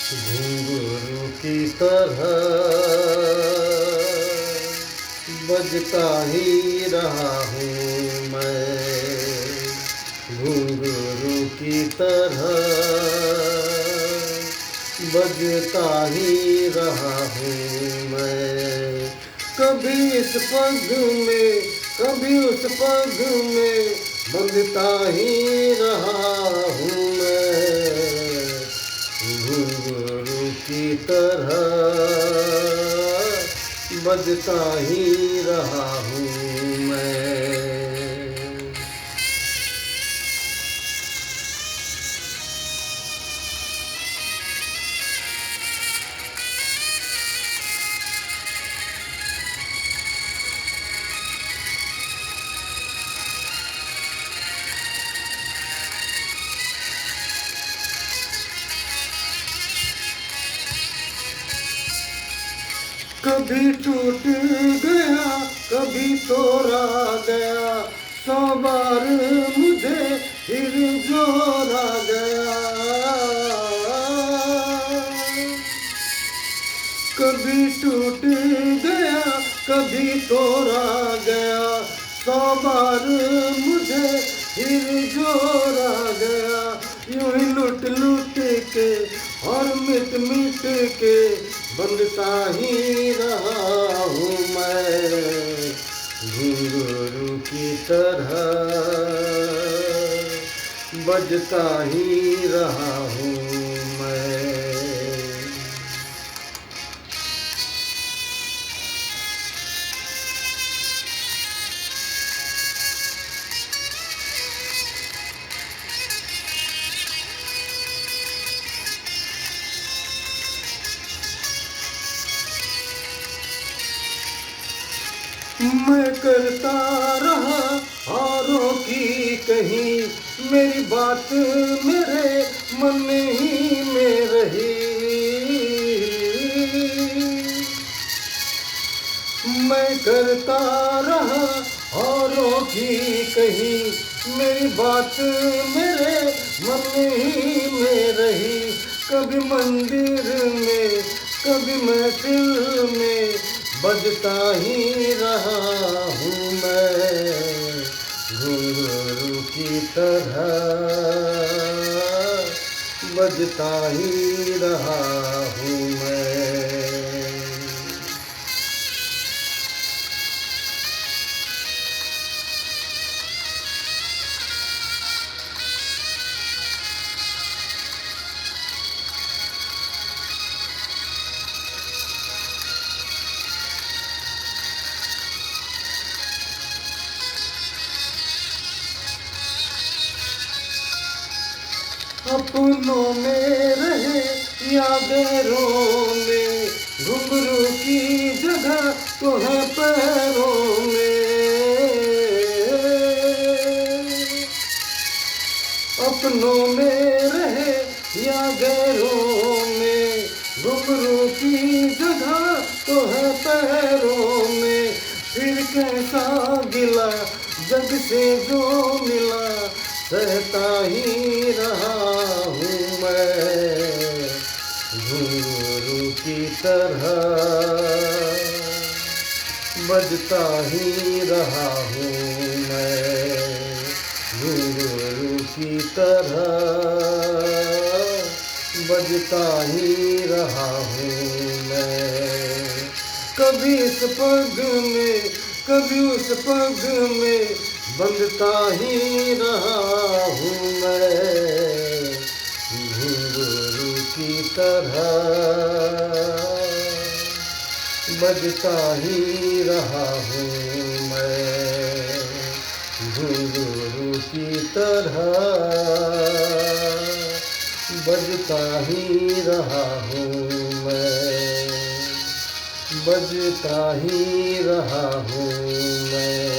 घुंघरू की तरह बजता ही रहा हूँ मैं। घुंघरू की तरह बजता ही रहा हूँ मैं। कभी इस पग में कभी उस पग में बंधता ही रहा हूँ मैं। घुंघरू की तरह बजता ही रहा हूँ मैं। कभी टूट गया कभी तोड़ा गया, 100 बार मुझे फिर जोड़ा गया। कभी टूट गया कभी तोड़ा गया, 100 बार मुझे फिर जोड़ा गया। यूं ही लुट लुट के और मिट मिट के बंधता ही रहा हूँ मैं। घुंघरू की तरह बजता ही रहा हूँ मैं। मैं करता रहा औरों की कहीं, मेरी बात मेरे मन ही में रही। मैं करता रहा औरों की कहीं, मेरी बात मेरे मन ही में रही। कभी मंदिर में कभी महफिल में बजता ही रहा हूँ मैं। घुंघरू की तरह बजता ही रहा हूँ मैं। अपनों में रहे या गैरों में, घुंघरू की जगह तो है पैरों में। अपनों में रहे या गैरों में, घुंघरू की जगह तो है पैरों में। फिर कैसा गिला जग से जो मिला, सहता ही रहा हूँ मैं। घुंघरू की तरह बजता ही रहा हूँ मैं। घुंघरू की तरह बजता ही रहा हूँ मैं। कभी इस पग में कभी उस पग में बंधता ही रहा हूँ मैं। घुंघरू की तरह बजता ही रहा हूँ मैं। घुंघरू की तरह बजता ही रहा हूँ मैं। बजता ही रहा हूँ मैं।